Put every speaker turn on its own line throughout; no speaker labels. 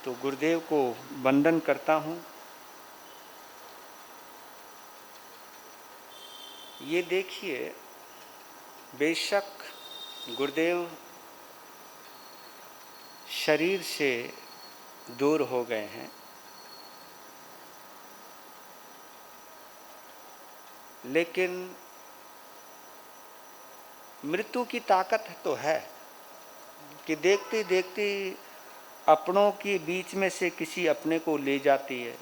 तो गुरुदेव को वंदन करता हूँ। ये देखिए, बेशक गुरुदेव शरीर से दूर हो गए हैं, लेकिन मृत्यु की ताकत तो है कि देखते देखते अपनों के बीच में से किसी अपने को ले जाती है।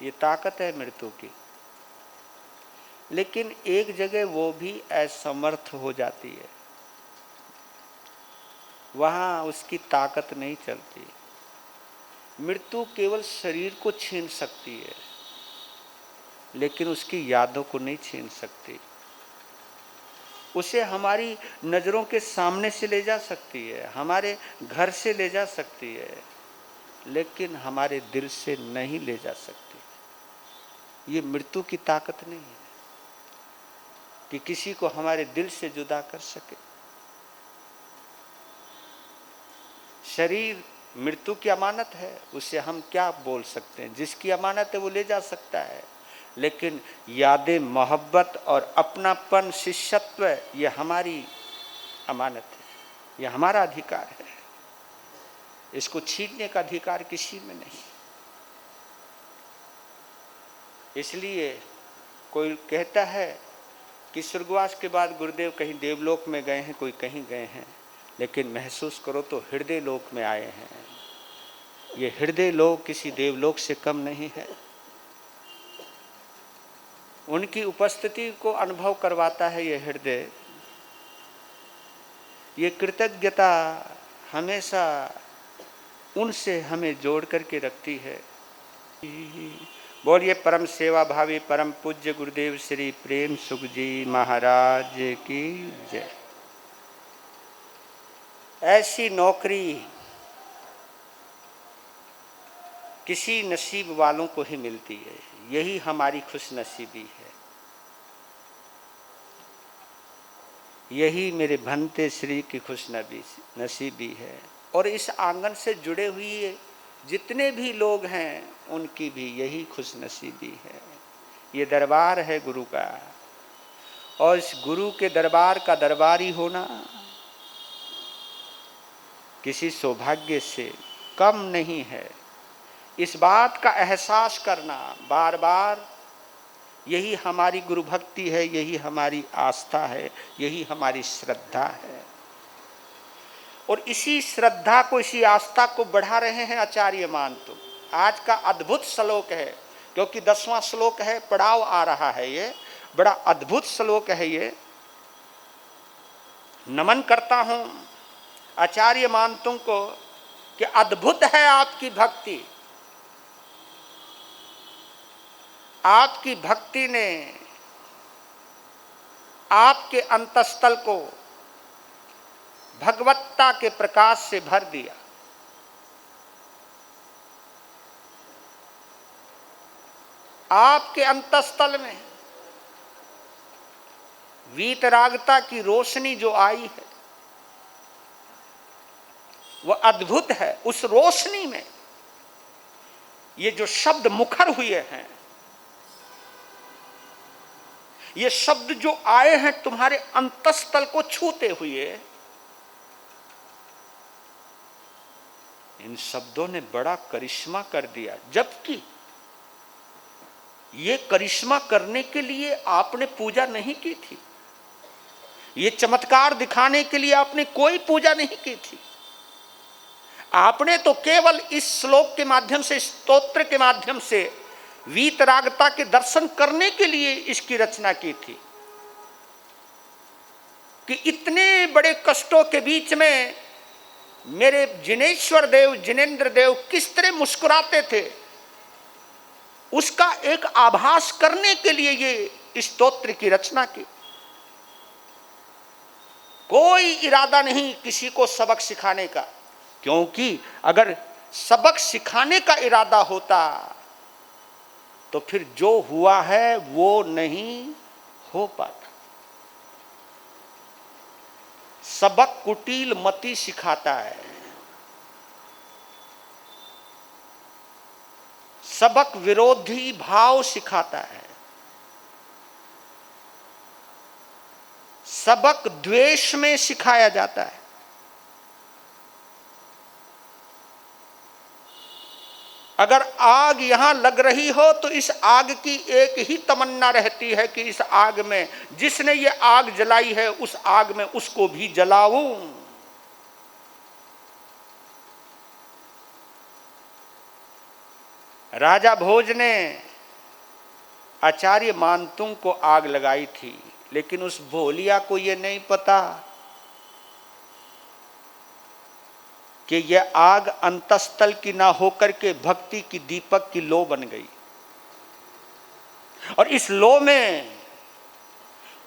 ये ताकत है मृत्यु की। लेकिन एक जगह वो भी असमर्थ हो जाती है, वहाँ उसकी ताकत नहीं चलती। मृत्यु केवल शरीर को छीन सकती है, लेकिन उसकी यादों को नहीं छीन सकती। उसे हमारी नज़रों के सामने से ले जा सकती है, हमारे घर से ले जा सकती है, लेकिन हमारे दिल से नहीं ले जा सकती। ये मृत्यु की ताकत नहीं है कि किसी को हमारे दिल से जुदा कर सके। शरीर मृत्यु की अमानत है, उससे हम क्या बोल सकते हैं। जिसकी अमानत है वो ले जा सकता है, लेकिन यादें, मोहब्बत और अपनापन, शिष्यत्व, ये हमारी अमानत है, ये हमारा अधिकार है। इसको छीनने का अधिकार किसी में नहीं। इसलिए कोई कहता है कि स्वर्गवास के बाद गुरुदेव कहीं देवलोक में गए हैं, कोई कहीं गए हैं, लेकिन महसूस करो तो हृदय लोक में आए हैं। ये हृदय लोक किसी देवलोक से कम नहीं है। उनकी उपस्थिति को अनुभव करवाता है ये हृदय। ये कृतज्ञता हमेशा उनसे हमें जोड़ करके रखती है। बोलिए परम सेवा भावी परम पूज्य गुरुदेव श्री प्रेम सुख जी महाराज की जय। ऐसी नौकरी किसी नसीब वालों को ही मिलती है, यही हमारी खुशनसीबी है। यही मेरे भंते श्री की खुशनसीबी है। और इस आंगन से जुड़े हुए जितने भी लोग हैं, उनकी भी यही खुशनसीबी है। ये दरबार है गुरु का, और इस गुरु के दरबार का दरबारी होना किसी सौभाग्य से कम नहीं है। इस बात का एहसास करना बार बार, यही हमारी गुरु भक्ति है, यही हमारी आस्था है, यही हमारी श्रद्धा है। और इसी श्रद्धा को, इसी आस्था को बढ़ा रहे हैं आचार्य मानतु। आज का अद्भुत श्लोक है, क्योंकि 10वां श्लोक है, पड़ाव आ रहा है। ये बड़ा अद्भुत श्लोक है। ये नमन करता हूं आचार्य मानतु को कि अद्भुत है आपकी भक्ति। आपकी भक्ति ने आपके अंतस्थल को भगवत्ता के प्रकाश से भर दिया। आपके अंतस्थल में वीतरागता की रोशनी जो आई है, वह अद्भुत है। उस रोशनी में ये जो शब्द मुखर हुए हैं, ये शब्द जो आए हैं तुम्हारे अंतस्थल को छूते हुए, इन शब्दों ने बड़ा करिश्मा कर दिया। जबकि ये करिश्मा करने के लिए आपने पूजा नहीं की थी, ये चमत्कार दिखाने के लिए आपने कोई पूजा नहीं की थी। आपने तो केवल इस श्लोक के माध्यम से, स्तोत्र के माध्यम से वीतरागता के दर्शन करने के लिए इसकी रचना की थी कि इतने बड़े कष्टों के बीच में मेरे जिनेश्वर देव, जिनेन्द्र देव किस तरह मुस्कुराते थे, उसका एक आभास करने के लिए ये स्तोत्र की रचना की। कोई इरादा नहीं किसी को सबक सिखाने का, क्योंकि अगर सबक सिखाने का इरादा होता तो फिर जो हुआ है वो नहीं हो पाता। सबक कुटिल मति सिखाता है। सबक विरोधी भाव सिखाता है, सबक द्वेष में सिखाया जाता है। अगर आग यहां लग रही हो तो इस आग की एक ही तमन्ना रहती है कि इस आग में, जिसने ये आग जलाई है उस आग में उसको भी जलाऊं। राजा भोज ने आचार्य मानतुंग को आग लगाई थी, लेकिन उस भोलिया को यह नहीं पता कि यह आग अंतस्थल की ना होकर के भक्ति की दीपक की लो बन गई। और इस लो में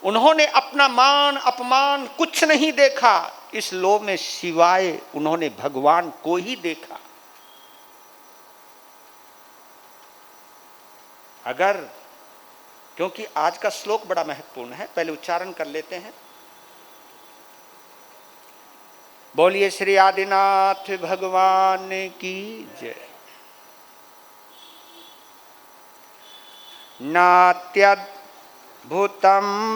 उन्होंने अपना मान अपमान कुछ नहीं देखा, इस लो में सिवाय उन्होंने भगवान को ही देखा। अगर, क्योंकि आज का श्लोक बड़ा महत्वपूर्ण है, पहले उच्चारण कर लेते हैं। बोलिए श्री आदिनाथ भगवान की जय। नात्यद्भुतं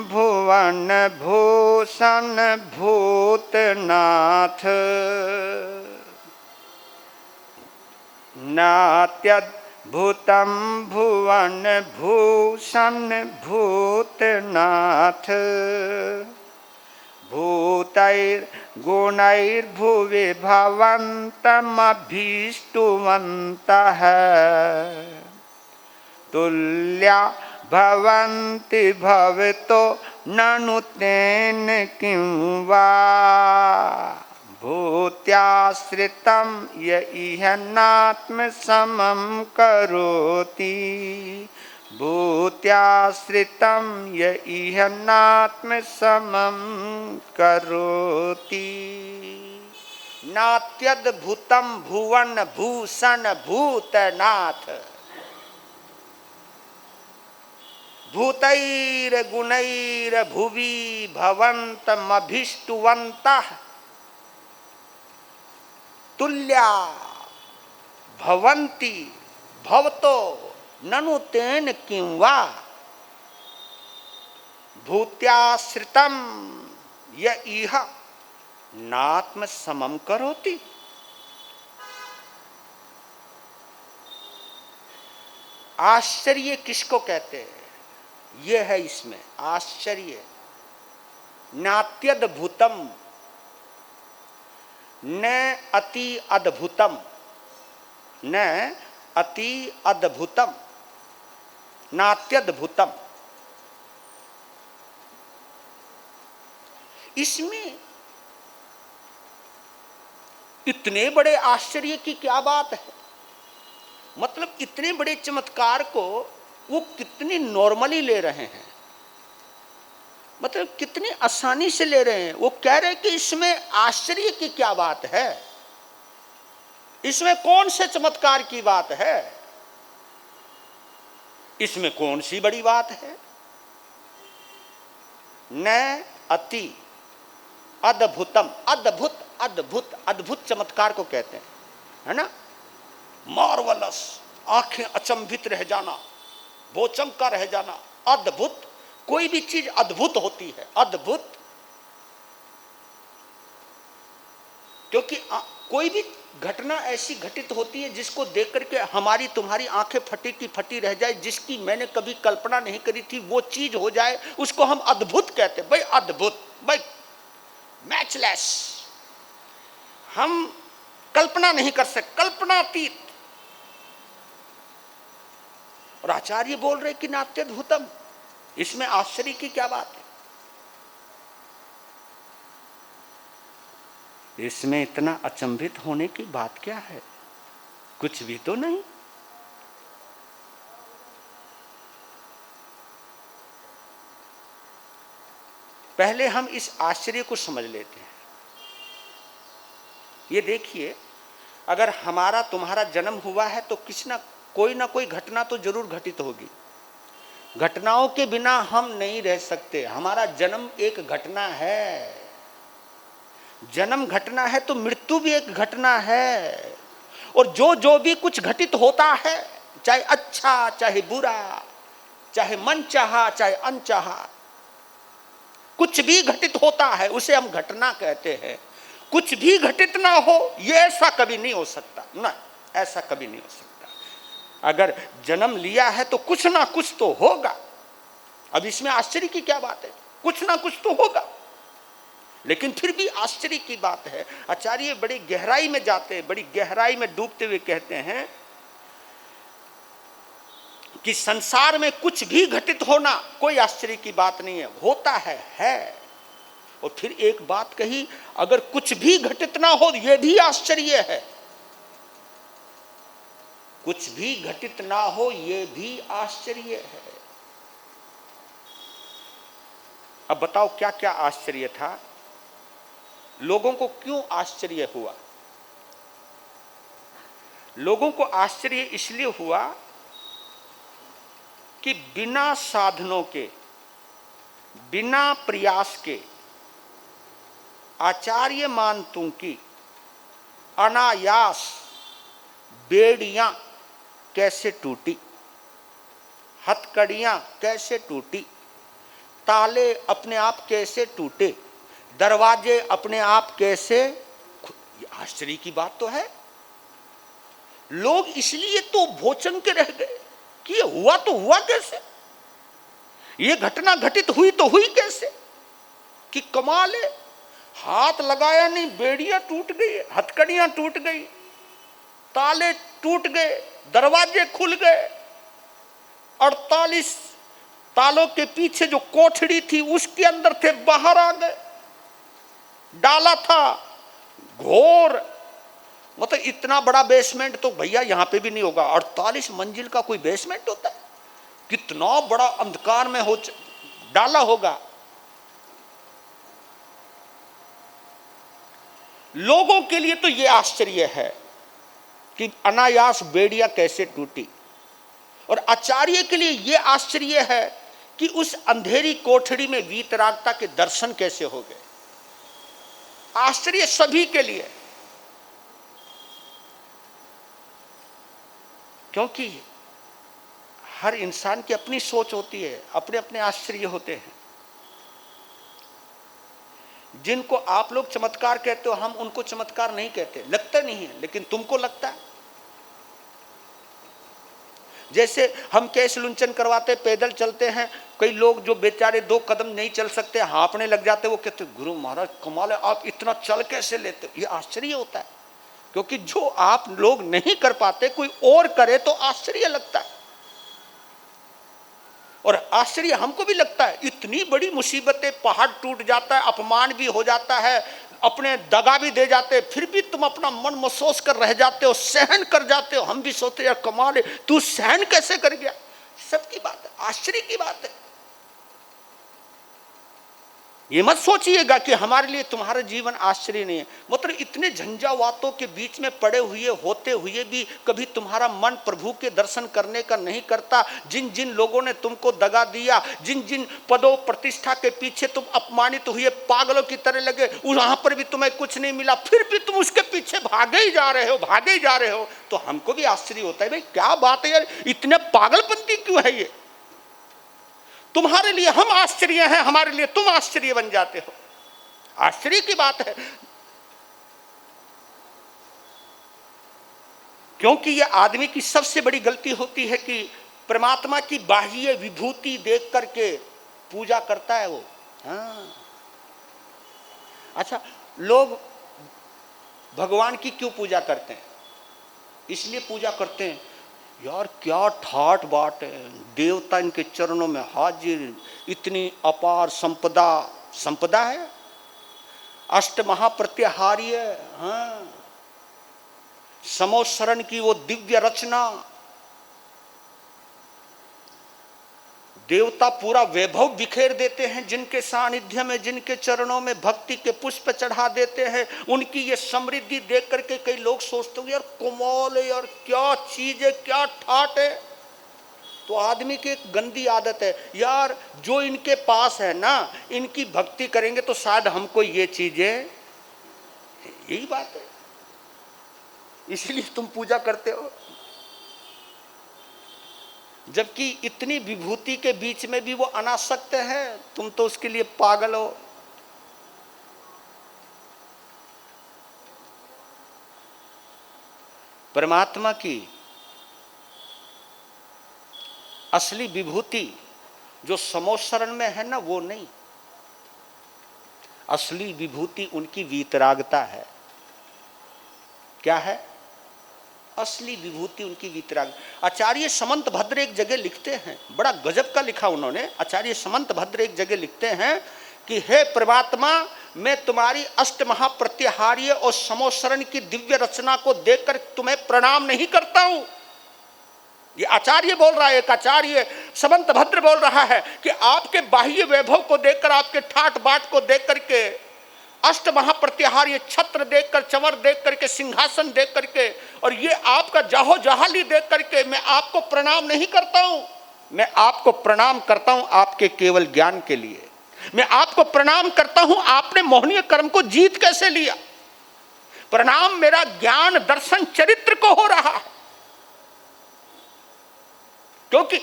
भुवन भूषण भूतनाथ, नात्यद्भुतं भुवन भूषण भूतनाथ, भूतैर्गुणैर्भुवि भवन्तमभीष्टुवन्तः, तुल्या भवन्ति भवतो ननु तेन किं वा, भूत्याश्रितं य इह नात्मसमं करोति, भूत्याश्रितं य इह नात्मसमं करोति। नात्यद्भुतं भुवन भूषण भूतनाथ, भूतैर्गुणैर्भुवि भवन्तमभीष्टुवन्तः, तुल्या भवन्ति भवतो ननु तेन किं वा, भूत्याश्रितं य इह नात्मसमं करोति। आश्चर्य किसको कहते हैं? यह है इसमें आश्चर्य। नात्यद्भुतम न अति अद्भुतम, न अति अद्भुतम, नात्यद्भुतम। इसमें इतने बड़े आश्चर्य की क्या बात है? मतलब इतने बड़े चमत्कार को वो कितनी नॉर्मली ले रहे हैं, मतलब कितनी आसानी से ले रहे हैं। वो कह रहे हैं कि इसमें आश्चर्य की क्या बात है, इसमें कौन से चमत्कार की बात है, इसमें कौन सी बड़ी बात है। न अति अद्भुतम, अद्भुत अद्भुत अद्भुत चमत्कार को कहते हैं, है ना। मार्वलस, आंखें अचंभित रह जाना, बोचंका रह जाना, अद्भुत। कोई भी चीज अद्भुत होती है, अद्भुत। क्योंकि कोई भी घटना ऐसी घटित होती है जिसको देख करके हमारी तुम्हारी आंखें फटी की फटी रह जाए, जिसकी मैंने कभी कल्पना नहीं करी थी वो चीज हो जाए, उसको हम अद्भुत कहते हैं। भाई अद्भुत, भाई मैचलेस, हम कल्पना नहीं कर सकते, कल्पनातीत। और आचार्य बोल रहे कि नात्यद्भुतम, इसमें आश्चर्य की क्या बात है, इसमें इतना अचंभित होने की बात क्या है, कुछ भी तो नहीं। पहले हम इस आश्चर्य को समझ लेते हैं। ये देखिए, अगर हमारा तुम्हारा जन्म हुआ है तो किसी ना कोई घटना तो जरूर घटित होगी। घटनाओं के बिना हम नहीं रह सकते। हमारा जन्म एक घटना है, जन्म घटना है तो मृत्यु भी एक घटना है। और जो जो भी कुछ घटित होता है, चाहे अच्छा चाहे बुरा, चाहे मन चाहा चाहे अनचाहा, कुछ भी घटित होता है उसे हम घटना कहते हैं। कुछ भी घटित ना हो ये ऐसा कभी नहीं हो सकता, ना ऐसा कभी नहीं हो सकता। अगर जन्म लिया है तो कुछ ना कुछ तो होगा। अब इसमें आश्चर्य की क्या बात है, कुछ ना कुछ तो होगा। लेकिन फिर भी आश्चर्य की बात है, आचार्य बड़ी गहराई में जाते हैं, बड़ी गहराई में डूबते हुए कहते हैं कि संसार में कुछ भी घटित होना कोई आश्चर्य की बात नहीं है, होता है। और फिर एक बात कही, अगर कुछ भी घटित ना हो यह भी आश्चर्य है। कुछ भी घटित ना हो यह भी आश्चर्य है। अब बताओ क्या क्या आश्चर्य था, लोगों को क्यों आश्चर्य हुआ? लोगों को आश्चर्य इसलिए हुआ कि बिना साधनों के, बिना प्रयास के आचार्य मानतों की अनायास बेड़ियां कैसे टूटी, हथकड़ियां कैसे टूटी, ताले अपने आप कैसे टूटे, दरवाजे अपने आप कैसे, आश्चर्य की बात तो है। लोग इसलिए तो भोचन के रह गए कि ये हुआ तो हुआ कैसे, ये घटना घटित हुई तो हुई कैसे, कि कमाल है, हाथ लगाया नहीं बेड़ियां टूट गई, हथकड़ियां टूट गई, ताले टूट गए, दरवाजे खुल गए। 48 तालों के पीछे जो कोठड़ी थी उसके अंदर थे, बाहर आ गए। डाला था घोर, मतलब इतना बड़ा बेसमेंट तो भैया यहां पे भी नहीं होगा। 48 मंजिल का कोई बेसमेंट होता है, कितना बड़ा अंधकार में हो डाला होगा। लोगों के लिए तो यह आश्चर्य है कि अनायास बेड़ियां कैसे टूटी, और आचार्य के लिए यह आश्चर्य है कि उस अंधेरी कोठड़ी में वीतरागता के दर्शन कैसे हो गए। आश्चर्य सभी के लिए, क्योंकि हर इंसान की अपनी सोच होती है, अपने अपने आश्चर्य होते हैं। जिनको आप लोग चमत्कार कहते हो हम उनको चमत्कार नहीं कहते, लगता नहीं है, लेकिन तुमको लगता है। जैसे हम कैश लुंचन करवाते, पैदल चलते हैं, कई लोग जो बेचारे 2 कदम नहीं चल सकते हाँफने लग जाते, वो कहते गुरु महाराज कमाल है, आप इतना चल कैसे लेते। ये आश्चर्य होता है, क्योंकि जो आप लोग नहीं कर पाते कोई और करे तो आश्चर्य लगता है। और आश्चर्य हमको भी लगता है, इतनी बड़ी मुसीबतें, पहाड़ टूट जाता है, अपमान भी हो जाता है, अपने दगा भी दे जाते, फिर भी तुम अपना मन महसूस कर रह जाते हो, सहन कर जाते हो। हम भी सोचते यार कमाल है, तू सहन कैसे कर गया। सबकी बात है, आश्चर्य की बात है। ये मत सोचिएगा कि हमारे लिए तुम्हारा जीवन आश्चर्य नहीं है, मतलब इतने झंझावातों के बीच में पड़े हुए होते हुए भी कभी तुम्हारा मन प्रभु के दर्शन करने का नहीं करता। जिन जिन लोगों ने तुमको दगा दिया, जिन जिन पदों प्रतिष्ठा के पीछे तुम अपमानित हुए, पागलों की तरह लगे, वहां पर भी तुम्हें कुछ नहीं मिला, फिर भी तुम उसके पीछे भागे ही जा रहे हो, भागे ही जा रहे हो। तो हमको भी आश्चर्य होता है, भाई क्या बात है यार, इतने पागलपंती क्यों है ये। तुम्हारे लिए हम आश्चर्य हैं, हमारे लिए तुम आश्चर्य बन जाते हो। आश्चर्य की बात है, क्योंकि यह आदमी की सबसे बड़ी गलती होती है कि परमात्मा की बाह्य विभूति देख करके पूजा करता है वो। हाँ, अच्छा, लोग भगवान की क्यों पूजा करते हैं? इसलिए पूजा करते हैं यार क्या ठाठ बाट है, देवता इनके चरणों में हाजिर, इतनी अपार संपदा, संपदा है, अष्ट महाप्रत्याहार्य, हाँ, समोशरण की वो दिव्य रचना, देवता पूरा वैभव बिखेर देते हैं जिनके सानिध्य में, जिनके चरणों में भक्ति के पुष्प चढ़ा देते हैं। उनकी ये समृद्धि देख करके कई लोग सोचते हैं यार कमाल है, यार क्या चीज है, क्या ठाट है। तो आदमी की एक गंदी आदत है यार, जो इनके पास है ना, इनकी भक्ति करेंगे तो शायद हमको ये चीजें, यही बात है, इसलिए तुम पूजा करते हो। जबकि इतनी विभूति के बीच में भी वो अनासक्त है, तुम तो उसके लिए पागल हो। परमात्मा की असली विभूति जो समोसरण में है ना, वो नहीं। असली विभूति उनकी वीतरागता है। क्या है? असली विभूति उनकी वीतराग। आचार्य समंत भद्र एक जगह लिखते हैं, बड़ा गजब का लिखा उन्होंने। आचार्य समंत भद्र एक जगह लिखते हैं कि हे परमात्मा, मैं तुम्हारी अष्ट महाप्रत्याहार्य और समोसरण की दिव्य रचना को देखकर तुम्हें प्रणाम नहीं करता हूं। ये आचार्य बोल रहा है, एक आचार्य समंत भद्र बोल रहा है कि आपके बाह्य वैभव को देखकर, आपके ठाट बाट को देख करके, अष्ट महाप्रत्याहार्य छत्र देखकर, चंवर देख करके, सिंहासन देख करके, और ये आपका जाहो जहाली देख करके मैं आपको प्रणाम नहीं करता हूं। मैं आपको प्रणाम करता हूं आपके केवल ज्ञान के लिए। मैं आपको प्रणाम करता हूं आपने मोहनीय कर्म को जीत कैसे लिया। प्रणाम मेरा ज्ञान दर्शन चरित्र को हो रहा है, क्योंकि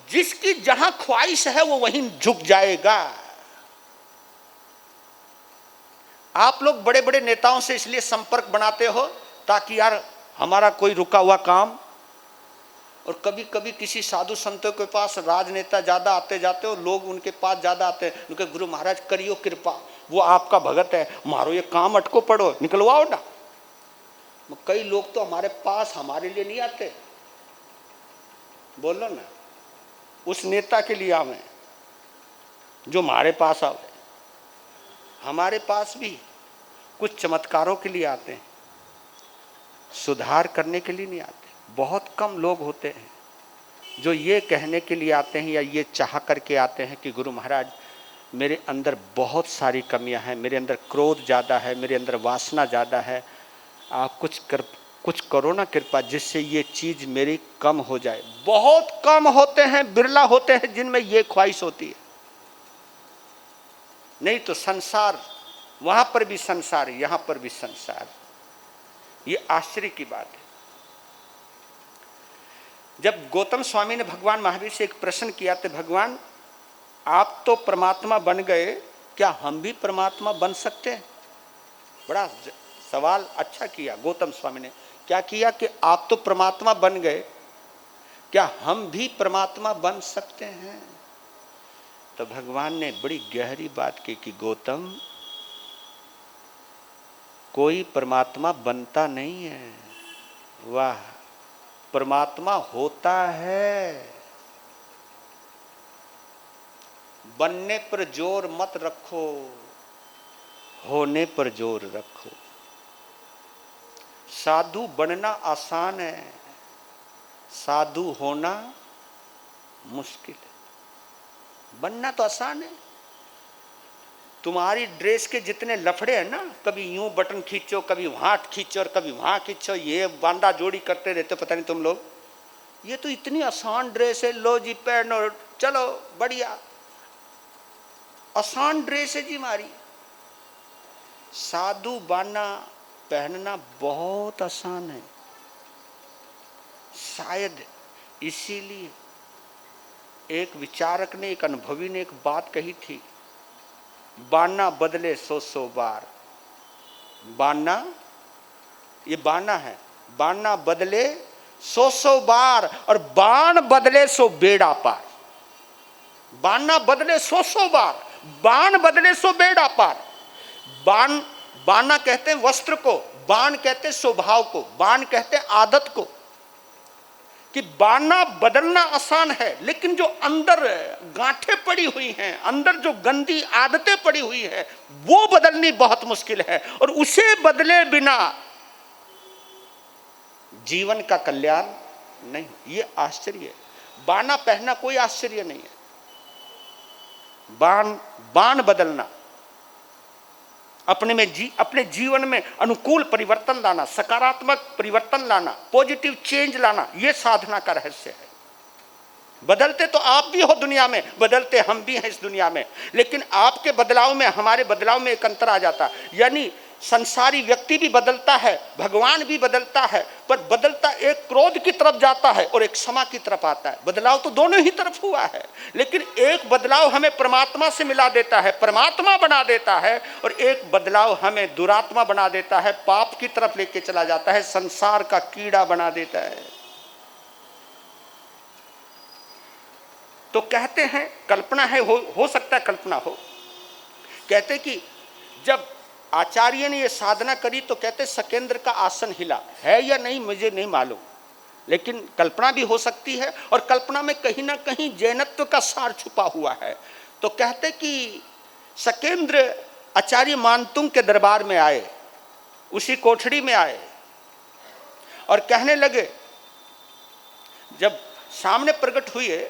जिसकी जहां ख्वाहिश है वो वहीं झुक जाएगा। आप लोग बड़े बड़े नेताओं से इसलिए संपर्क बनाते हो ताकि यार हमारा कोई रुका हुआ काम, और कभी कभी किसी साधु संतों के पास राजनेता ज्यादा आते जाते हो, लोग उनके पास ज्यादा आते हैं, उनके गुरु महाराज करियो कृपा, वो आपका भगत है, मारो ये काम अटको पड़ो निकलवाओ ना। कई लोग तो हमारे पास हमारे लिए नहीं आते, बोलो ना, उस नेता के लिए आवे जो हमारे पास आवे। हमारे पास भी कुछ चमत्कारों के लिए आते हैं, सुधार करने के लिए नहीं आते। बहुत कम लोग होते हैं जो ये कहने के लिए आते हैं या ये चाह करके आते हैं कि गुरु महाराज मेरे अंदर बहुत सारी कमियां हैं, मेरे अंदर क्रोध ज़्यादा है, मेरे अंदर वासना ज़्यादा है, आप कुछ करो ना कृपा जिससे ये चीज़ मेरी कम हो जाए। बहुत कम होते हैं, बिरला होते हैं जिनमें ये ख्वाहिश होती है। नहीं तो संसार, वहां पर भी संसार, यहां पर भी संसार। ये आश्चर्य की बात है। जब गौतम स्वामी ने भगवान महावीर से एक प्रश्न किया तो, भगवान आप तो परमात्मा बन गए, क्या हम भी परमात्मा बन सकते हैं? बड़ा सवाल अच्छा किया गौतम स्वामी ने। क्या किया कि आप तो परमात्मा बन गए, क्या हम भी परमात्मा बन सकते हैं? तो भगवान ने बड़ी गहरी बात की कि गौतम, कोई परमात्मा बनता नहीं है, वाह, परमात्मा होता है। बनने पर जोर मत रखो, होने पर जोर रखो। साधु बनना आसान है, साधु होना मुश्किल है। बनना तो आसान है। तुम्हारी ड्रेस के जितने लफड़े हैं ना, कभी यूं बटन खींचो, कभी वहां खींचो और कभी वहां खींचो, ये बांधा जोड़ी करते रहते हो, पता नहीं तुम लोग। ये तो इतनी आसान ड्रेस है, लो जी पहनो, चलो बढ़िया, आसान ड्रेस है जी हमारी। साधु बाना पहनना बहुत आसान है। शायद इसीलिए एक विचारक ने, एक अनुभवी ने एक बात कही थी, बाना बदले 100 बार। बाना, ये बाना है, बाना बदले 100 बार और बाण बदले 100 बेड़ा पार। बाना बदले 100 बार, बाण बदले 100 बेड़ा पार। बाण, बाना कहते हैं वस्त्र को, बाण कहते हैं स्वभाव को, बाण कहते हैं आदत को। कि बाना बदलना आसान है, लेकिन जो अंदर गांठें पड़ी हुई हैं, अंदर जो गंदी आदतें पड़ी हुई है, वो बदलनी बहुत मुश्किल है। और उसे बदले बिना जीवन का कल्याण नहीं। ये आश्चर्य है। बाना पहनना कोई आश्चर्य नहीं है। बाण बदलना, अपने जीवन में अनुकूल परिवर्तन लाना, सकारात्मक परिवर्तन लाना, पॉजिटिव चेंज लाना, यह साधना का रहस्य है। बदलते तो आप भी हो दुनिया में, बदलते हम भी हैं इस दुनिया में, लेकिन आपके बदलाव में हमारे बदलाव में एक अंतर आ जाता। यानी संसारी व्यक्ति भी बदलता है, भगवान भी बदलता है, पर बदलता एक क्रोध की तरफ जाता है और एक क्षमा की तरफ आता है। बदलाव तो दोनों ही तरफ हुआ है, लेकिन एक बदलाव हमें परमात्मा से मिला देता है, परमात्मा बना देता है, और एक बदलाव हमें दुरात्मा बना देता है, पाप की तरफ लेके चला जाता है, संसार का कीड़ा बना देता है। तो कहते हैं कल्पना है, हो सकता है कल्पना हो। कहते कि जब आचार्य ने यह साधना करी तो कहते सकेंद्र का आसन हिला, है या नहीं मुझे नहीं मालूम, लेकिन कल्पना भी हो सकती है, और कल्पना में कहीं ना कहीं जैनत्व का सार छुपा हुआ है। तो कहते कि सकेंद्र आचार्य मानतुंग के दरबार में आए, उसी कोठड़ी में आए, और कहने लगे, जब सामने प्रकट हुए,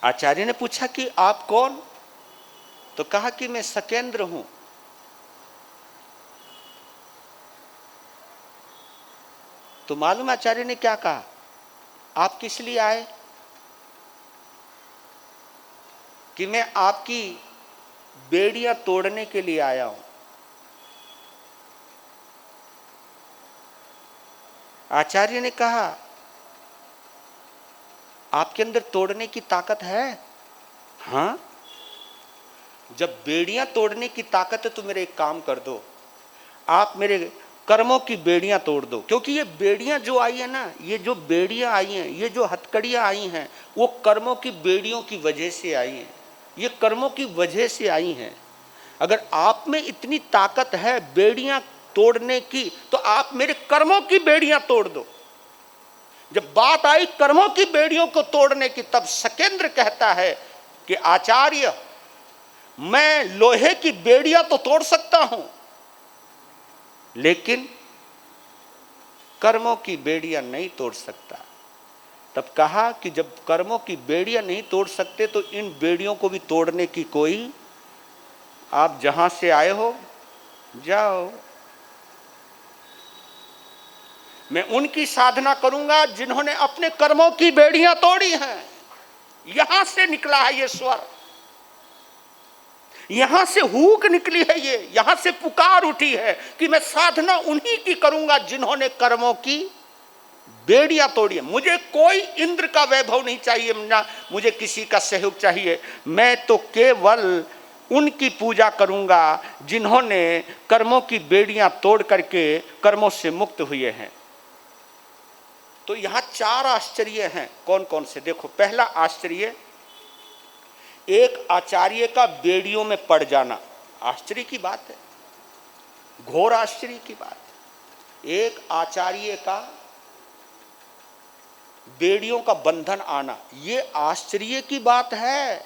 आचार्य ने पूछा कि आप कौन? तो कहा कि मैं सकेंद्र हूं। तो मालूम आचार्य ने क्या कहा? आप किस लिए आए? कि मैं आपकी बेड़ियां तोड़ने के लिए आया हूं। आचार्य ने कहा, आपके अंदर तोड़ने की ताकत है? हाँ। जब बेड़ियां तोड़ने की ताकत है तो मेरे एक काम कर दो, आप मेरे कर्मों की बेड़ियां तोड़ दो। क्योंकि ये बेड़ियां जो आई है ना, ये जो बेड़ियां आई हैं, ये जो हथकड़ियां आई हैं, वो कर्मों की बेड़ियों की वजह से आई हैं, ये कर्मों की वजह से आई हैं। अगर आप में इतनी ताकत है बेड़ियां तोड़ने की, तो आप मेरे कर्मों की बेड़ियां तोड़ दो। जब बात आई कर्मों की बेड़ियों को तोड़ने की, तब सकेंद्र कहता है कि आचार्य, मैं लोहे की बेड़ियां तो तोड़ सकता हूं, लेकिन कर्मों की बेड़ियां नहीं तोड़ सकता। तब कहा कि जब कर्मों की बेड़ियां नहीं तोड़ सकते तो इन बेड़ियों को भी तोड़ने की कोई, आप जहां से आए हो जाओ, मैं उनकी साधना करूंगा जिन्होंने अपने कर्मों की बेड़ियां तोड़ी हैं। यहां से निकला है ये स्वर, यहां से हूक निकली है, ये यहां से पुकार उठी है कि मैं साधना उन्हीं की करूंगा जिन्होंने कर्मों की बेड़ियां तोड़ी है। मुझे कोई इंद्र का वैभव नहीं चाहिए, ना मुझे किसी का सहयोग चाहिए, मैं तो केवल उनकी पूजा करूंगा जिन्होंने कर्मों की बेड़ियां तोड़ करके कर्मों से मुक्त हुए हैं। तो यहां 4 आश्चर्य हैं। कौन कौन से? देखो, पहला आश्चर्य, एक आचार्य का बेड़ियों में पड़ जाना, आश्चर्य की बात है, घोर आश्चर्य की बात है। एक आचार्य का बेड़ियों का बंधन आना, ये आश्चर्य की बात है।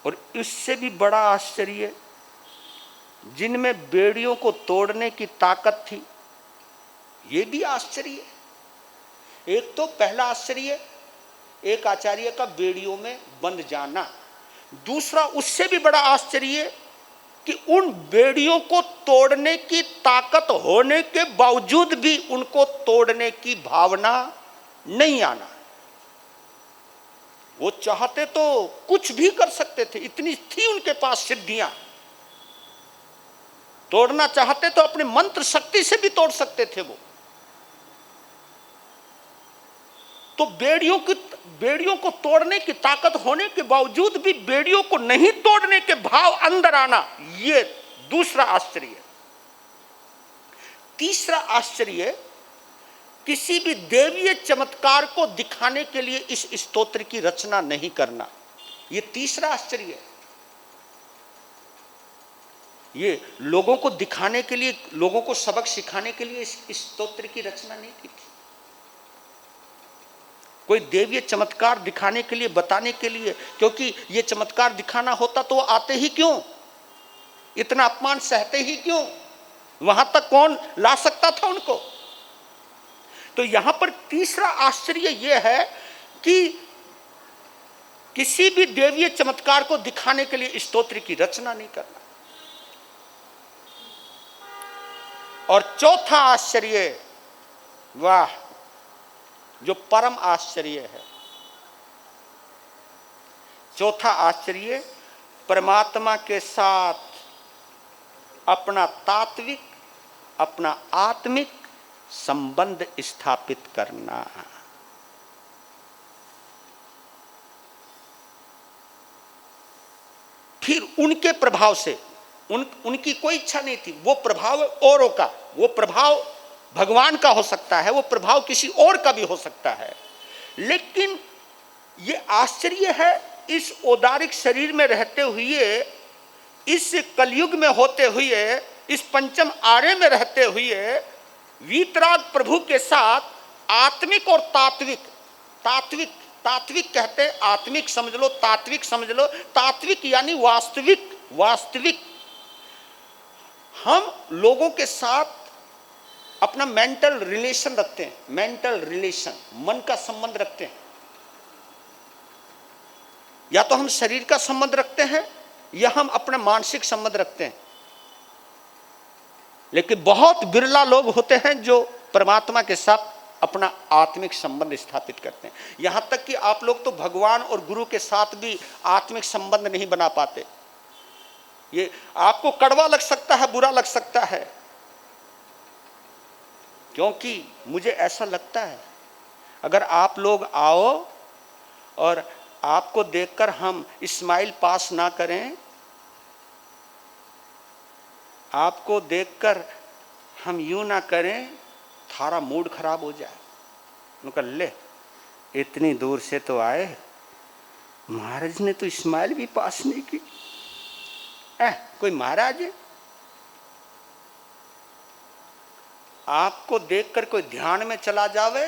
और इससे भी बड़ा आश्चर्य, जिनमें बेड़ियों को तोड़ने की ताकत थी, ये भी आश्चर्य है। एक तो पहला आश्चर्य, एक आचार्य का बेड़ियों में बंध जाना। दूसरा उससे भी बड़ा आश्चर्य कि उन बेड़ियों को तोड़ने की ताकत होने के बावजूद भी उनको तोड़ने की भावना नहीं आना। वो चाहते तो कुछ भी कर सकते थे, इतनी थी उनके पास सिद्धियां। तोड़ना चाहते तो अपने मंत्र शक्ति से भी तोड़ सकते थे वो। तो बेड़ियों को तोड़ने की ताकत होने के बावजूद भी बेड़ियों को नहीं तोड़ने के भाव अंदर आना, ये दूसरा आश्चर्य। तीसरा आश्चर्य, किसी भी देवीय चमत्कार को दिखाने के लिए इस स्तोत्र की रचना नहीं करना, ये तीसरा आश्चर्य है। ये लोगों को दिखाने के लिए, लोगों को सबक सिखाने के लिए इस स्तोत्र की रचना नहीं की थी। कोई देवीय चमत्कार दिखाने के लिए, बताने के लिए, क्योंकि ये चमत्कार दिखाना होता तो वो आते ही क्यों, इतना अपमान सहते ही क्यों, वहां तक कौन ला सकता था उनको। तो यहां पर तीसरा आश्चर्य यह है कि किसी भी देवीय चमत्कार को दिखाने के लिए स्तोत्र की रचना नहीं करना। और चौथा आश्चर्य, वाह, जो परम आश्चर्य है, चौथा आश्चर्य, परमात्मा के साथ अपना तात्विक, अपना आत्मिक संबंध स्थापित करना। फिर उनके प्रभाव से, उनकी कोई इच्छा नहीं थी, वो प्रभाव औरों का, वो प्रभाव भगवान का हो सकता है, वो प्रभाव किसी और का भी हो सकता है, लेकिन ये आश्चर्य है, इस औदारिक शरीर में रहते हुए, इस कलयुग में होते हुए, इस पंचम आर्य में रहते हुए वीतराग प्रभु के साथ आत्मिक और तात्विक, तात्विक तात्विक कहते, आत्मिक समझ लो, तात्विक समझ लो, तात्विक यानी वास्तविक, वास्तविक हम लोगों के साथ अपना मेंटल रिलेशन रखते हैं, मेंटल रिलेशन, मन का संबंध रखते हैं। या तो हम शरीर का संबंध रखते हैं या हम अपना मानसिक संबंध रखते हैं, लेकिन बहुत बिरला लोग होते हैं जो परमात्मा के साथ अपना आत्मिक संबंध स्थापित करते हैं। यहां तक कि आप लोग तो भगवान और गुरु के साथ भी आत्मिक संबंध नहीं बना पाते। ये आपको कड़वा लग सकता है, बुरा लग सकता है, क्योंकि मुझे ऐसा लगता है अगर आप लोग आओ और आपको देखकर हम स्माइल पास ना करें, आपको देखकर हम यूं ना करें, थारा मूड खराब हो जाए। उनका ले, इतनी दूर से तो आए, महाराज ने तो स्माइल भी पास नहीं की। कोई महाराज है? आपको देखकर कोई ध्यान में चला जावे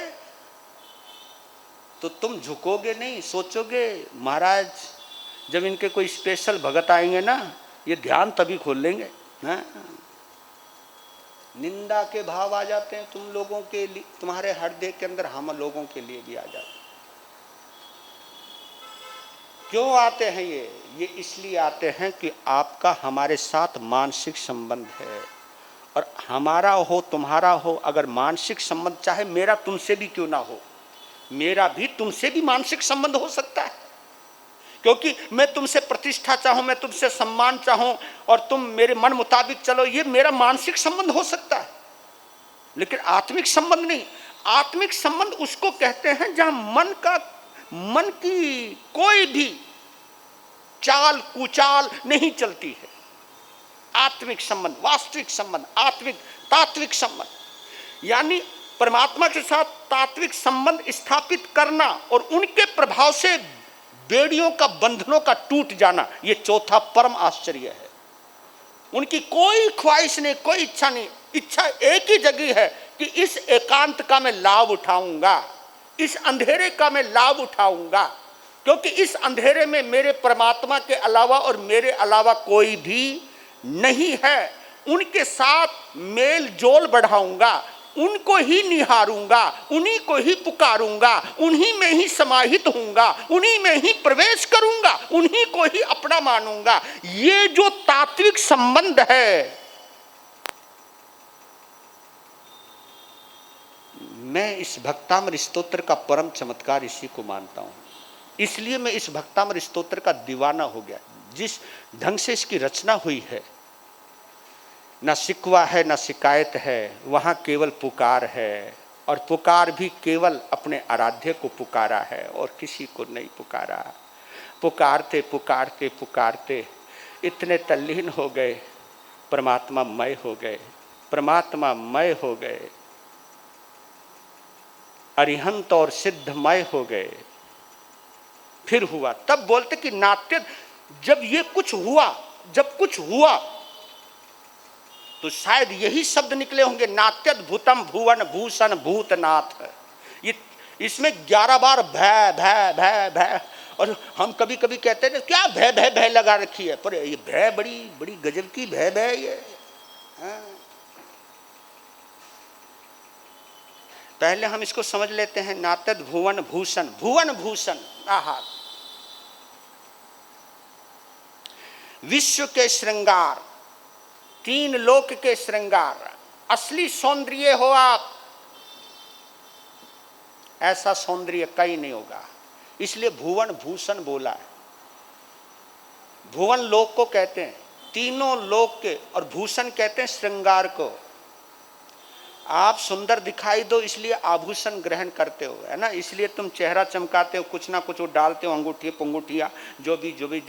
तो तुम झुकोगे नहीं, सोचोगे महाराज जब इनके कोई स्पेशल भगत आएंगे ना, ये ध्यान तभी खोल लेंगे। निंदा के भाव आ जाते हैं तुम लोगों के लिए, तुम्हारे हृदय के अंदर, हम लोगों के लिए भी आ जाते हैं। क्यों आते हैं ये इसलिए आते हैं कि आपका हमारे साथ मानसिक संबंध है, और हमारा हो तुम्हारा हो, अगर मानसिक संबंध, चाहे मेरा तुमसे भी क्यों ना हो, मेरा भी तुमसे भी मानसिक संबंध हो सकता है, क्योंकि मैं तुमसे प्रतिष्ठा चाहूं, मैं तुमसे सम्मान चाहूं और तुम मेरे मन मुताबिक चलो, ये मेरा मानसिक संबंध हो सकता है, लेकिन आत्मिक संबंध नहीं। आत्मिक संबंध उसको कहते हैं जहां मन की कोई भी चाल कुचाल नहीं चलती है। आत्मिक संबंध, वास्तविक संबंध, आत्मिक तात्विक संबंध, यानी परमात्मा के साथ तात्विक संबंध स्थापित करना और उनके प्रभाव से बेड़ियों का, बंधनों का टूट जाना, ये चौथा परम आश्चर्य है। उनकी कोई ख्वाहिश नहीं, कोई इच्छा नहीं, इच्छा एक ही जगह है कि इस एकांत का मैं लाभ उठाऊंगा, इस अंधेरे का मैं लाभ उठाऊंगा, क्योंकि इस अंधेरे में मेरे परमात्मा के अलावा और मेरे अलावा कोई भी नहीं है। उनके साथ मेल जोल बढ़ाऊंगा, उनको ही निहारूंगा, उन्हीं को ही पुकारूंगा, उन्हीं में ही समाहित होऊंगा, उन्हीं में ही प्रवेश करूंगा, उन्हीं को ही अपना मानूंगा। ये जो तात्विक संबंध है, मैं इस भक्तामृत स्तोत्र का परम चमत्कार इसी को मानता हूं। इसलिए मैं इस भक्तामृत स्तोत्र का दीवाना हो गया। जिस ढंग से इसकी रचना हुई है, ना शिकवा है ना शिकायत है, वहाँ केवल पुकार है, और पुकार भी केवल अपने आराध्य को पुकारा है और किसी को नहीं पुकारा। पुकारते पुकारते पुकारते इतने तल्लीन हो गए, परमात्मा मय हो गए, परमात्मा मय हो गए, अरिहंत और सिद्धमय हो गए। फिर हुआ, तब बोलते कि नाट्य, जब ये कुछ हुआ, जब कुछ हुआ तो शायद यही शब्द निकले होंगे, नाट्यद्भुतम भुवन भूषण भूतनाथ। ये इसमें 11 बार भय भय भय भय, और हम कभी कभी कहते हैं क्या भय भय भय लगा रखी है, पर ये भय बड़ी बड़ी गजब की भय भय ये। पहले हम इसको समझ लेते हैं, नाट्यद भुवन भूषण, भुवन भूषण, आहा, विश्व के श्रृंगार, 3 लोक के श्रृंगार, असली सौंदर्य हो आप, ऐसा सौंदर्य कहीं नहीं होगा, इसलिए भुवन भूषण बोला है। भुवन लोक को कहते हैं, तीनों लोक के, और भूषण कहते हैं श्रृंगार को। आप सुंदर दिखाई दो इसलिए आभूषण ग्रहण करते हो, है ना, इसलिए तुम चेहरा चमकाते हो, कुछ ना कुछ वो डालते हो, अंगूठी पंगूठियाँ, जो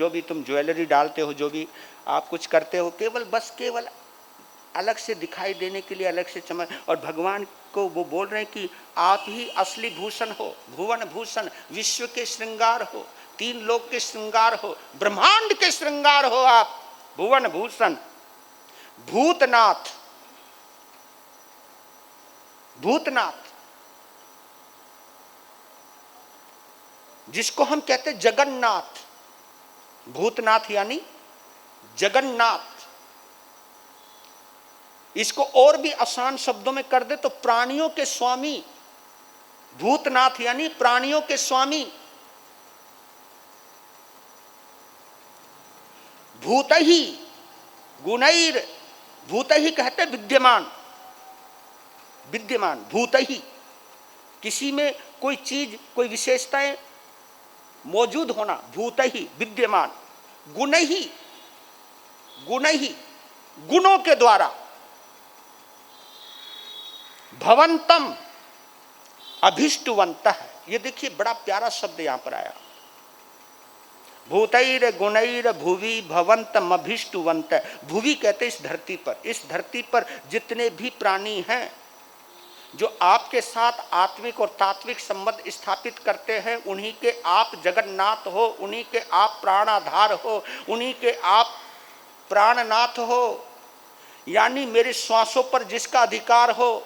भी तुम ज्वेलरी डालते हो, जो भी आप कुछ करते हो, केवल अलग से दिखाई देने के लिए, अलग से चमक। और भगवान को वो बोल रहे हैं कि आप ही असली भूषण हो, भुवन भूषण, विश्व के श्रृंगार हो, तीन लोक के श्रृंगार हो, ब्रह्मांड के श्रृंगार हो आप, भुवन भूषण। भूतनाथ, भूतनाथ जिसको हम कहते हैं जगन्नाथ, भूतनाथ यानी जगन्नाथ। इसको और भी आसान शब्दों में कर दे तो प्राणियों के स्वामी, भूतनाथ यानी प्राणियों के स्वामी। भूतहि गुणैर, भूतहि कहते विद्यमान, विद्यमान भूतहि, किसी में कोई चीज, कोई विशेषताएं मौजूद होना, भूतहि विद्यमान। गुणहि, गुणहि गुणों के द्वारा। भवंतम अभिष्टवंतः, ये देखिए बड़ा प्यारा शब्द यहां पर आया। भूतैर गुणैर भुवि भवंतम अभिष्टवंत। भुवि कहते इस धरती पर, इस धरती पर जितने भी प्राणी हैं जो आपके साथ आत्मिक और तात्विक संबंध स्थापित करते हैं, उन्हीं के आप जगन्नाथ हो, उन्हीं के आप प्राणाधार हो, उन्हीं के आप प्राणनाथ हो। यानी मेरे श्वासों पर जिसका अधिकार हो,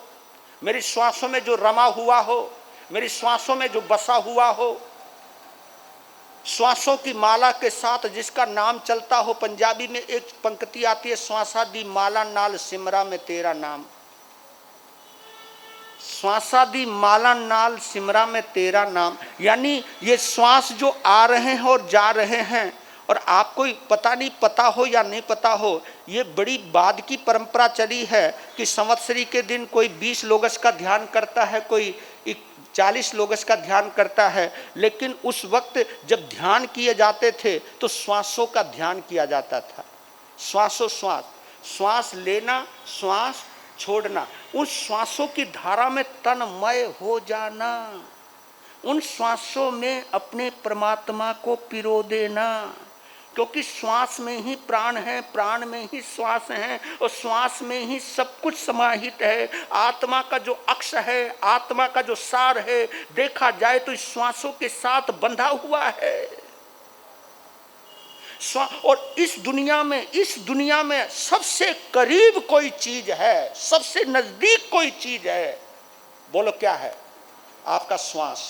मेरी श्वासों में जो रमा हुआ हो, मेरी श्वासों में जो बसा हुआ हो, श्वासों की माला के साथ जिसका नाम चलता हो। पंजाबी में एक पंक्ति आती है, श्वासा दी माला नाल सिमरा में तेरा नाम। श्वासा दी माला नाल सिमरा में तेरा नाम, यानी ये श्वास जो आ रहे हैं और जा रहे हैं, और आपको पता नहीं, पता हो या नहीं पता हो, ये बड़ी बाद की परंपरा चली है कि संवत्सरी के दिन कोई 20 लोगस का ध्यान करता है, कोई 40 लोगस का ध्यान करता है। लेकिन उस वक्त जब ध्यान किए जाते थे तो श्वासों का ध्यान किया जाता था। श्वासों श्वास, श्वास लेना, श्वास छोड़ना, उन श्वासों की धारा में तन्मय हो जाना, उन श्वासों में अपने परमात्मा को पिरो देना। क्योंकि श्वास में ही प्राण है, प्राण में ही श्वास है, और श्वास में ही सब कुछ समाहित है। आत्मा का जो अक्ष है, आत्मा का जो सार है, देखा जाए तो इस श्वासों के साथ बंधा हुआ है। और इस दुनिया में सबसे करीब कोई चीज है, सबसे नजदीक कोई चीज है, बोलो क्या है? आपका श्वास।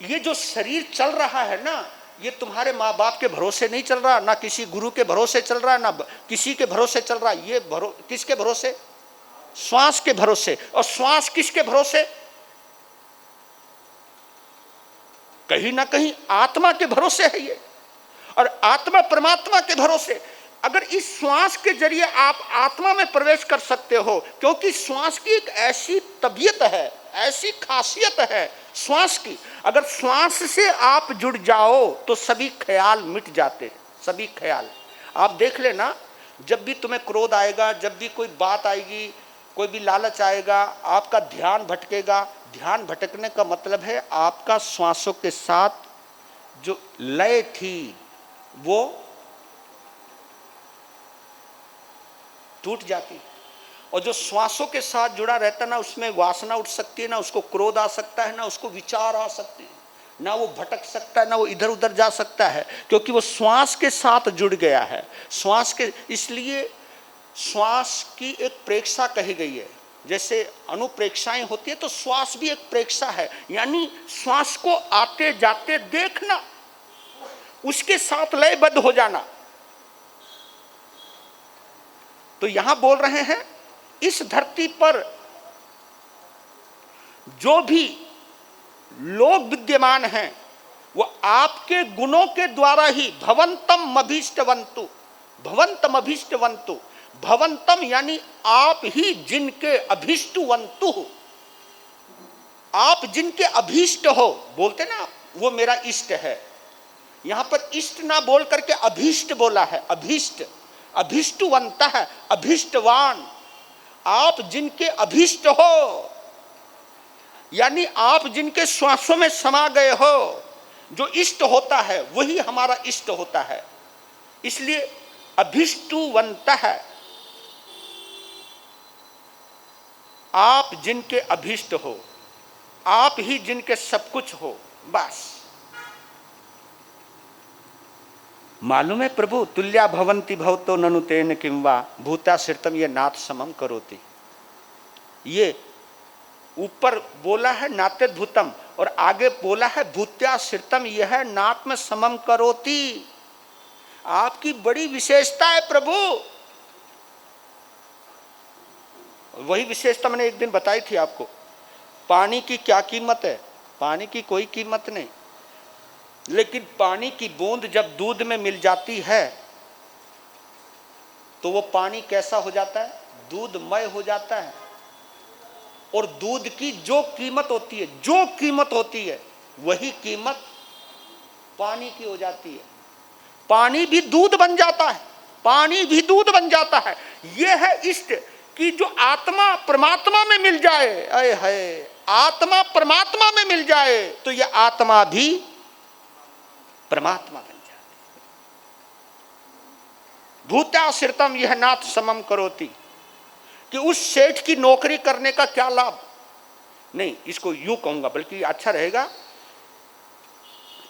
ये जो शरीर चल रहा है ना, ये तुम्हारे माँ बाप के भरोसे नहीं चल रहा, ना किसी गुरु के भरोसे चल रहा है, ना किसी के भरोसे चल रहा। ये किसके भरोसे? श्वास के भरोसे। और श्वास किसके भरोसे? कहीं ना कहीं आत्मा के भरोसे है ये, और आत्मा परमात्मा के भरोसे। अगर इस श्वास के जरिए आप आत्मा में प्रवेश कर सकते हो, क्योंकि श्वास की एक ऐसी तबीयत है, ऐसी खासियत है श्वास की, अगर श्वास से आप जुड़ जाओ तो सभी ख्याल मिट जाते हैं, सभी ख्याल। आप देख लेना, जब भी तुम्हें क्रोध आएगा, जब भी कोई बात आएगी, कोई भी लालच आएगा, आपका ध्यान भटकेगा। ध्यान भटकने का मतलब है आपका श्वासों के साथ जो लय थी वो टूट जाती। और जो श्वासों के साथ जुड़ा रहता ना, उसमें वासना उठ सकती है, ना उसको क्रोध आ सकता है, ना उसको विचार आ सकते हैं, ना वो भटक सकता है, ना वो इधर उधर जा सकता है, क्योंकि वो श्वास के साथ जुड़ गया है। श्वास के, इसलिए श्वास की एक प्रेक्षा कही गई है। जैसे अनुप्रेक्षाएं होती है, तो श्वास भी एक प्रेक्षा है, यानी श्वास को आते जाते देखना, उसके साथ लयबद्ध हो जाना। तो यहां बोल रहे हैं, इस धरती पर जो भी लोग विद्यमान हैं वो आपके गुणों के द्वारा ही भवंतम अभीष्टवंतु, भवंतम अभीष्टवंतु, भवंतम यानी आप ही जिनके अभीष्टवंतु हो, आप जिनके अभीष्ट हो, बोलते ना वो मेरा इष्ट है। यहां पर इष्ट ना बोल करके अभीष्ट बोला है। अभीष्ट, अभीष्टवंतः, अभीष्टवान, आप जिनके अभीष्ट हो, यानी आप जिनके श्वासों में समा गए हो। जो इष्ट होता है वही हमारा इष्ट होता है। इसलिए अभीष्टवंतः, आप जिनके अभीष्ट हो, आप ही जिनके सब कुछ हो। बस मालूम है प्रभु, तुल्या भवन्ति भवतो ननु तेन किं वा भूताश्रितम ये नाथ समम करोति। ये ऊपर बोला है नात्यद्भुतम और आगे बोला है भूत्याश्रितम यह नात्म समम करोति। आपकी बड़ी विशेषता है प्रभु। वही विशेषता मैंने एक दिन बताई थी आपको। पानी की क्या कीमत है? पानी की कोई कीमत नहीं, लेकिन पानी की बूंद जब दूध में मिल जाती है तो वो पानी कैसा हो जाता है? दूधमय हो जाता है। और दूध की जो कीमत होती है, जो कीमत होती है, वही कीमत पानी की हो जाती है। पानी भी दूध बन जाता है, पानी भी दूध बन जाता है। यह है इष्ट कि जो आत्मा परमात्मा में मिल जाए। अय है, आत्मा परमात्मा में मिल जाए तो यह आत्मा भी परमात्मा बन जाती। भूत्याश्रितम यह नाथ समम करोति, कि उस सेठ की नौकरी करने का क्या लाभ? नहीं, इसको यूं कहूंगा, बल्कि अच्छा रहेगा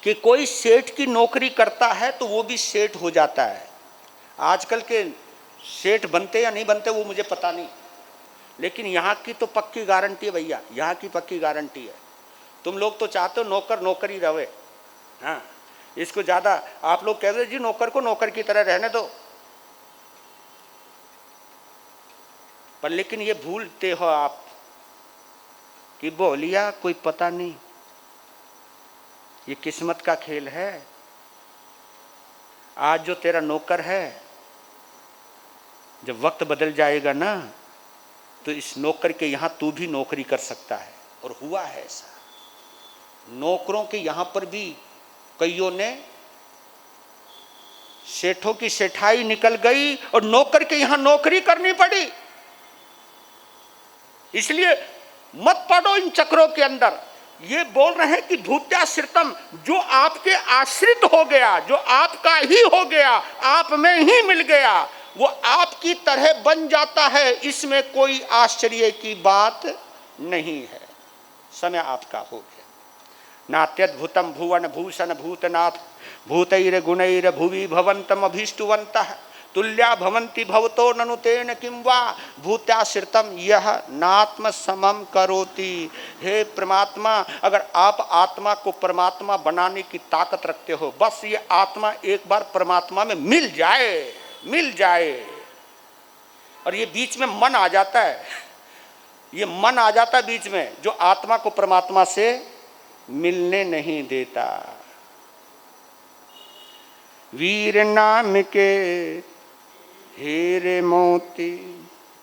कि कोई सेठ की नौकरी करता है तो वो भी सेठ हो जाता है। आजकल के सेठ बनते या नहीं बनते वो मुझे पता नहीं, लेकिन यहाँ की तो पक्की गारंटी है भैया, यहाँ की पक्की गारंटी है। तुम लोग तो चाहते हो नौकर नौकर ही रहे। हाँ, इसको ज़्यादा आप लोग कह रहे जी नौकर को नौकर की तरह रहने दो, पर लेकिन ये भूलते हो आप कि बोलिया कोई पता नहीं, ये किस्मत का खेल है। आज जो तेरा नौकर है, जब वक्त बदल जाएगा ना तो इस नौकर के यहाँ तू भी नौकरी कर सकता है। और हुआ है ऐसा। नौकरों के यहाँ पर भी कईयों ने, सेठों की सेठाई निकल गई और नौकर के यहाँ नौकरी करनी पड़ी। इसलिए मत पड़ो इन चक्रों के अंदर। ये बोल रहे हैं कि भूत्याश्रितम, जो आपके आश्रित हो गया, जो आपका ही हो गया, आप में ही मिल गया, वो आपकी तरह बन जाता है। इसमें कोई आश्चर्य की बात नहीं है। समय आपका हो गया। नात्यद्भुतम भुवन भूषण भूतनाथ भूतैर गुणैर भुवि भवन्तम अभीष्टवन्तः तुल्या भवन्ति भवतो ननु तेन किं वा भूत्याश्रितम यह नात्म समम करोति। हे परमात्मा, अगर आप आत्मा को परमात्मा बनाने की ताकत रखते हो, बस ये आत्मा एक बार परमात्मा में मिल जाए, मिल जाए। और ये बीच में मन आ जाता है, ये मन आ जाता है बीच में, जो आत्मा को परमात्मा से मिलने नहीं देता। वीर नाम के हीरे मोती